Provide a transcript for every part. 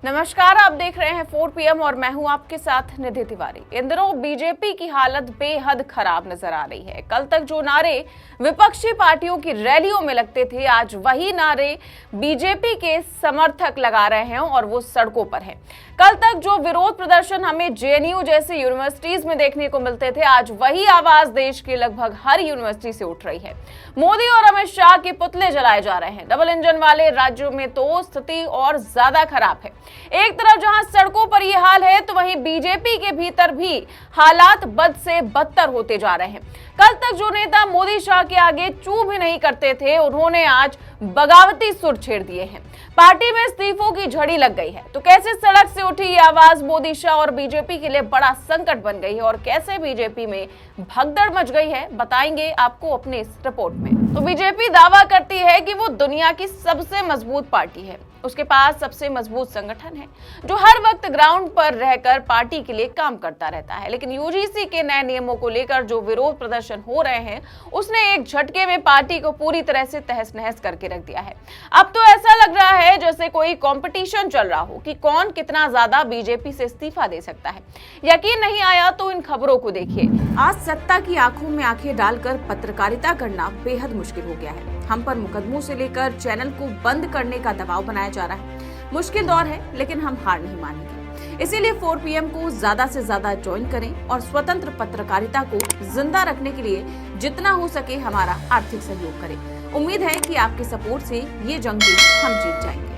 नमस्कार, आप देख रहे हैं 4 PM और मैं हूं आपके साथ निधि तिवारी। इन दिनों बीजेपी की हालत बेहद खराब नजर आ रही है। कल तक जो नारे विपक्षी पार्टियों की रैलियों में लगते थे, आज वही नारे बीजेपी के समर्थक लगा रहे हैं और वो सड़कों पर हैं। कल तक जो विरोध प्रदर्शन हमें JNU जैसे यूनिवर्सिटीज में देखने को मिलते थे, आज वही आवाज देश की लगभग हर यूनिवर्सिटी से उठ रही है। मोदी और अमित शाह के पुतले जलाए जा रहे हैं। डबल इंजन वाले राज्यों में तो स्थिति और ज्यादा खराब है। एक तरफ जहां सड़कों पर यह हाल है, तो वहीं बीजेपी के भीतर भी हालात बद से बदतर होते जा रहे हैं। कल तक जो नेता मोदी शाह के आगे चू भी नहीं करते थे, उन्होंने आज बगावती सुर छेड़ दिए हैं। पार्टी में इस्तीफों की झड़ी लग गई है। तो कैसे सड़क से उठी ये आवाज मोदी शाह और बीजेपी के लिए बड़ा संकट बन गई है और कैसे बीजेपी में भगदड़ मच गई है, बताएंगे आपको अपने इस रिपोर्ट में। तो बीजेपी दावा करती है कि वो दुनिया की सबसे मजबूत पार्टी है, उसके पास सबसे मजबूत संगठन है जो हर वक्त ग्राउंड पर रहकर पार्टी के लिए काम करता रहता है। लेकिन UGC के नए नियमों को लेकर जो विरोध प्रदर्शन हो रहे हैं, उसने एक झटके में पार्टी को पूरी तरह से तहस नहस करके रख दिया है। अब तो ऐसा लग रहा है जैसे कोई कंपटीशन चल रहा हो कि कौन कितना ज्यादा बीजेपी से इस्तीफा दे सकता है। यकीन नहीं आया तो इन खबरों को देखिए। आज सत्ता की आंखों में आंखें डालकर पत्रकारिता करना बेहद मुश्किल हो गया है। हम पर मुकदमों से लेकर चैनल को बंद करने का दबाव बनाया जा रहा है। मुश्किल दौर है, लेकिन हम हार नहीं मानेंगे। इसीलिए 4 PM को ज्यादा से ज्यादा ज्वाइन करें और स्वतंत्र पत्रकारिता को जिंदा रखने के लिए जितना हो सके हमारा आर्थिक सहयोग करें। उम्मीद है कि आपके सपोर्ट से ये जंग भी हम जीत जाएंगे।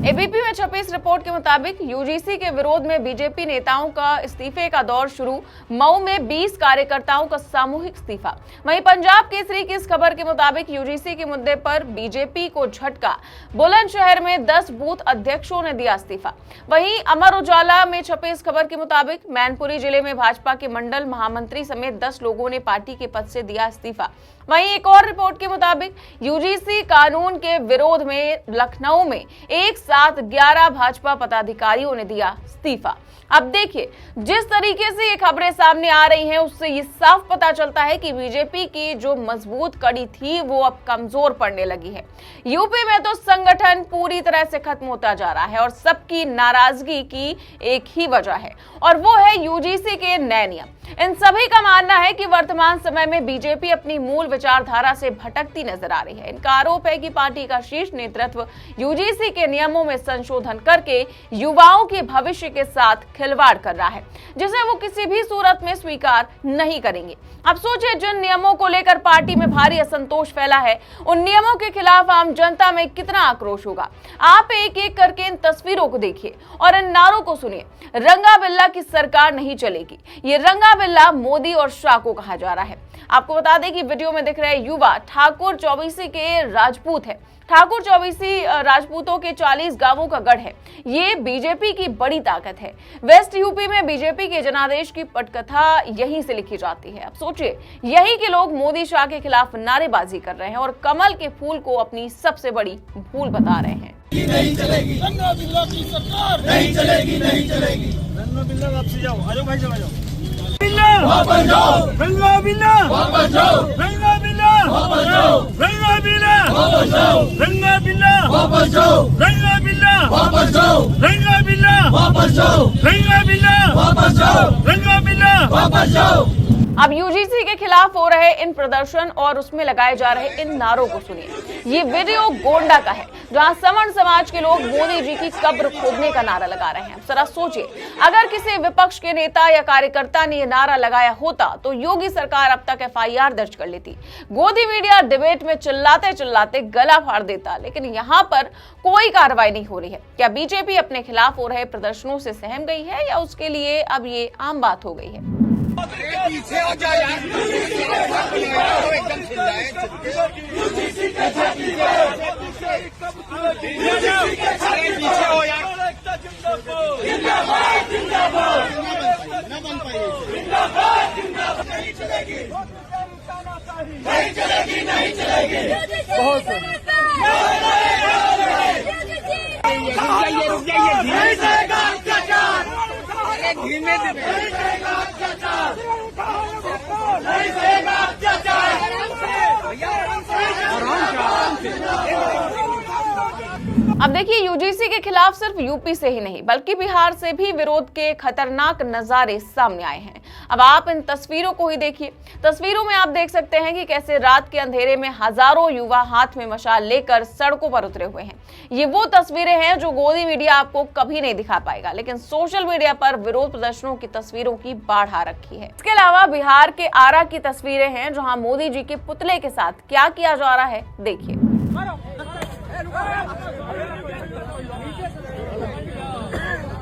ABP में छपी इस रिपोर्ट के मुताबिक UGC के विरोध में बीजेपी नेताओं का इस्तीफे का दौर शुरू। मऊ में 20 कार्यकर्ताओं का सामूहिक इस्तीफा। वहीं पंजाब केसरी की इस खबर के मुताबिक UGC के मुद्दे पर बीजेपी को झटका। बुलंदशहर में 10 बूथ अध्यक्षों ने दिया इस्तीफा। वहीं अमर उजाला में छपे इस खबर के मुताबिक मैनपुरी जिले में भाजपा के मंडल महामंत्री समेत 10 लोगों ने पार्टी के पद से दिया इस्तीफा। वहीं एक और रिपोर्ट के मुताबिक UGC कानून के विरोध में लखनऊ में एक साथ 11 भाजपा पदाधिकारियों ने दिया इस्तीफा। अब देखिए, जिस तरीके से ये खबरें सामने आ रही हैं, उससे ये साफ पता चलता है कि बीजेपी की जो मजबूत कड़ी थी वो अब कमजोर पड़ने लगी है। यूपी में तो संगठन पूरी तरह से खत्म होता जा रहा है और सबकी नाराजगी की एक ही वजह है और वो है UGC के नए नियम। इन सभी का मानना है कि वर्तमान समय में बीजेपी अपनी मूल विचारधारा से भटकती नजर आ रही है। इनका आरोप है कि पार्टी का शीर्ष नेतृत्व UGC के नियमों में संशोधन करके युवाओं के भविष्य के साथ खिलवाड़ कर रहा है, जिसे वो किसी भी सूरत में स्वीकार नहीं करेंगे। अब सोचिए, जिन नियमों को लेकर पार्टी में भारी असंतोष फैला है, उन नियमों के खिलाफ आम जनता में कितना आक्रोश होगा। आप एक एक करके इन तस्वीरों को देखिए और इन नारों को सुनिए। रंगा बिल्ला की सरकार नहीं चलेगी, ये रंगा बिल्ला मोदी और शाह को कहा जा रहा है। आपको बता दें कि वीडियो में दिख रहे युवा ठाकुर चौबीसी के राजपूत है। ठाकुर चौबीसी राजपूतों के 40 गांवों का गढ़ है। ये बीजेपी की बड़ी ताकत है। वेस्ट यूपी में बीजेपी के जनादेश की पटकथा यहीं से लिखी जाती है। अब सोचिए, यही के लोग मोदी शाह के खिलाफ नारेबाजी कर रहे हैं और कमल के फूल को अपनी सबसे बड़ी भूल बता रहे हैं। नहीं चलेगी रंगा बिल्ला की सरकार, नहीं चलेगी, नहीं चलेगी। रंगा बिल्ला वापस जाओ, आ जाओ भाई, चला जाओ। बिल्ला वापस जाओ, रंगा बिल्ला वापस जाओ, रंगा बिल्ला वापस जाओ, रंगा बिल्ला वापस जाओ, रंगा बिल्ला वापस जाओ, रंगा बिल्ला वापस जाओ, रंगा बिल्ला वापस जाओ, रंगा बिल्ला वापस जाओ, रंगा बिल्ला वापस जाओ। अब UGC के खिलाफ हो रहे इन प्रदर्शन और उसमें लगाए जा रहे इन नारों को सुनिए। ये वीडियो गोंडा का है, जहां सवर्ण समाज के लोग मोदी जी की कब्र खोदने का नारा लगा रहे हैं। जरा सोचिए, अगर किसी विपक्ष के नेता या कार्यकर्ता ने ये नारा लगाया होता तो योगी सरकार अब तक FIR दर्ज कर लेती। गोदी मीडिया डिबेट में चिल्लाते चिल्लाते गला फाड़ देता, लेकिन यहाँ पर कोई कार्रवाई नहीं हो रही है। क्या बीजेपी अपने खिलाफ हो रहे प्रदर्शनों से सहम गई है या उसके लिए अब ये आम बात हो गई है? पीछे हो जाए यार, एकदम चिल्लाए पीछे हो यार, न बन पाइए। नहीं चलेगी, नहीं चलेगी, नहीं चलेगी। बहुत रुक जाइए, नहीं चलेगा अत्याचार, धीमे धीमे नहीं चलेगा अत्याचार। अब देखिए, यूजीसी के खिलाफ सिर्फ यूपी से ही नहीं बल्कि बिहार से भी विरोध के खतरनाक नजारे सामने आए हैं। अब आप इन तस्वीरों को ही देखिए। तस्वीरों में आप देख सकते हैं कि कैसे रात के अंधेरे में हजारों युवा हाथ में मशाल लेकर सड़कों पर उतरे हुए हैं। ये वो तस्वीरें हैं जो गोदी मीडिया आपको कभी नहीं दिखा पाएगा, लेकिन सोशल मीडिया पर विरोध प्रदर्शनों की तस्वीरों की बाढ़ आ रखी है। इसके अलावा बिहार के आरा की तस्वीरें हैं, जहां मोदी जी के पुतले के साथ क्या किया जा रहा है, देखिए।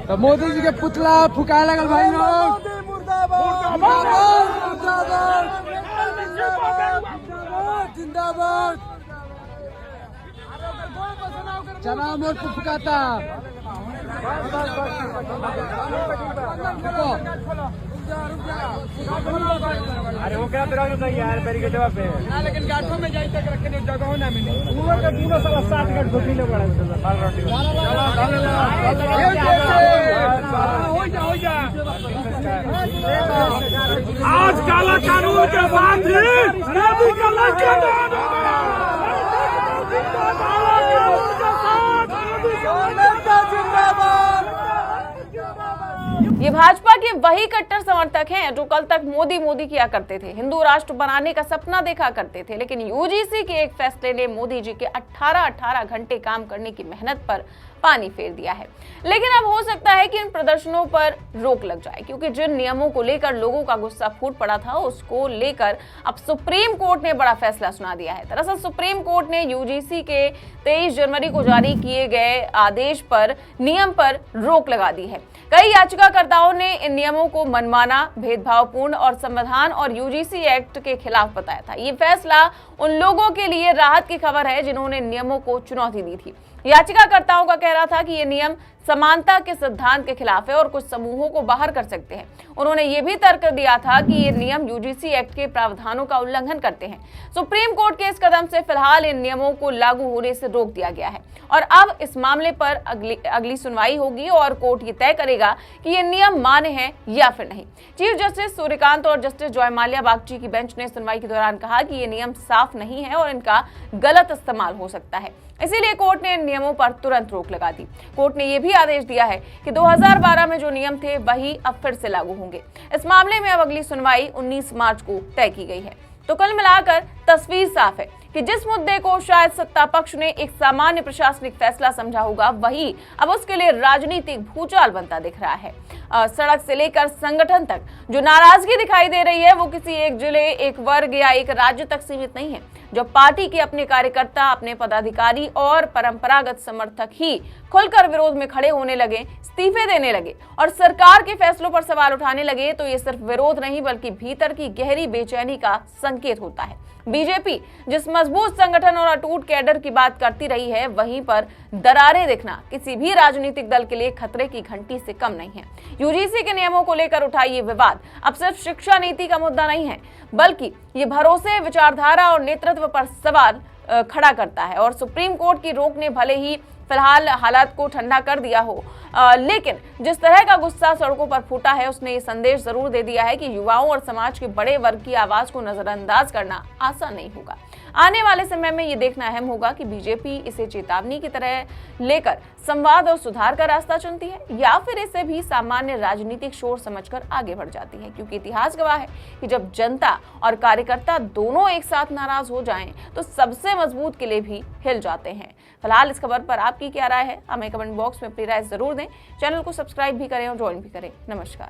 तो मोदी जी के पुतला फुकाए लगल भाई लोग। जिंदाबाद। चना मोर को फुकाता। अरे वो क्या तेरा नहीं यार बैरिकेड जवाब पे ना, लेकिन गाठों में जाई तक रखे नहीं जगह ना मिले। पूरा का पूरा साला 7 गट घुटी ले पड़ा माल रोटी हो जा। आज काला कानून के साथ ही मोदी का लक्ष्य ये भाजपा के वही कट्टर समर्थक हैं जो कल तक मोदी मोदी किया करते थे, हिंदू राष्ट्र बनाने का सपना देखा करते थे, लेकिन यूजीसी के एक फैसले ने मोदी जी के 18 घंटे काम करने की मेहनत पर पानी फेर दिया है। लेकिन अब हो सकता है कि इन प्रदर्शनों पर रोक लग जाए, क्योंकि जिन नियमों को लेकर लोगों का गुस्सा फूट पड़ा था उसको लेकर अब सुप्रीम कोर्ट ने बड़ा फैसला सुना दिया है। दरअसल सुप्रीम कोर्ट ने यूजीसी के 23 जनवरी को जारी किए गए आदेश पर नियम पर रोक लगा दी है। कई याचिकाकर्ताओं ने इन नियमों को मनमाना, भेदभावपूर्ण और संविधान और यूजीसी एक्ट के खिलाफ बताया था। ये फैसला उन लोगों के लिए राहत की खबर है जिन्होंने नियमों को चुनौती दी थी। याचिकाकर्ताओं का कहना था कि ये नियम समानता के सिद्धांत के खिलाफ है और कुछ समूहों को बाहर कर सकते हैं। उन्होंने ये भी तर्क दिया था कि ये नियम यूजीसी एक्ट के प्रावधानों का उल्लंघन करते हैं। सुप्रीम कोर्ट के इस कदम से फिलहाल इन नियमों को लागू होने से रोक दिया गया है और अब इस मामले पर अगली सुनवाई होगी और कोर्ट ये तय करेगा कि ये नियम मान्य है या फिर नहीं। चीफ जस्टिस सूर्यकांत और जस्टिस जॉय माल्या बागची की बेंच ने सुनवाई के दौरान कहा कि ये नियम साफ नहीं है और इनका गलत इस्तेमाल हो सकता है, इसीलिए कोर्ट ने इन नियमों पर तुरंत रोक लगा दी। कोर्ट ने यह भी आदेश दिया है कि 2012 में जो नियम थे वही अब फिर से लागू होंगे। इस मामले में अब अगली सुनवाई 19 मार्च को तय की गई है। तो कुल मिलाकर तस्वीर साफ है कि जिस मुद्दे को शायद सत्ता पक्ष ने एक सामान्य प्रशासनिक फैसला समझा होगा, वही अब उसके लिए राजनीतिक भूचाल बनता दिख रहा है। सड़क से लेकर संगठन तक जो नाराजगी दिखाई दे रही है वो किसी एक जिले, एक वर्ग या एक राज्य तक सीमित नहीं है। जब पार्टी के अपने कार्यकर्ता, अपने पदाधिकारी और परंपरागत समर्थक ही खुलकर विरोध में खड़े होने लगे, इस्तीफे देने लगे और सरकार के फैसलों पर सवाल उठाने लगे, तो ये सिर्फ विरोध नहीं बल्कि भीतर की गहरी बेचैनी का संकेत होता है। बीजेपी जिस मजबूत संगठन और अटूट कैडर की बात करती रही है, वहीं पर दरारें दिखना किसी भी राजनीतिक दल के लिए खतरे की घंटी से कम नहीं है। यूजीसी के नियमों को लेकर उठा ये विवाद अब सिर्फ शिक्षा नीति का मुद्दा नहीं है, बल्कि ये भरोसे, विचारधारा और नेतृत्व पर सवाल खड़ा करता है। और सुप्रीम कोर्ट की रोक ने भले ही फिलहाल हालात को ठंडा कर दिया हो, लेकिन जिस तरह का गुस्सा सड़कों पर फूटा है उसने ये संदेश जरूर दे दिया है कि युवाओं और समाज के बड़े वर्ग की आवाज को नजरअंदाज करना आसान नहीं होगा। आने वाले समय में ये देखना अहम होगा कि बीजेपी इसे चेतावनी की तरह लेकर संवाद और सुधार का रास्ता चुनती है या फिर इसे भी सामान्य राजनीतिक शोर समझकर आगे बढ़ जाती है, क्योंकि इतिहास गवाह है कि जब जनता और कार्यकर्ता दोनों एक साथ नाराज हो जाएं तो सबसे मजबूत किले भी हिल जाते हैं। फिलहाल इस खबर पर आपकी क्या राय है, हमें कमेंट बॉक्स में अपनी राय जरूर दें। चैनल को सब्सक्राइब भी करें और ज्वाइन भी करें। नमस्कार।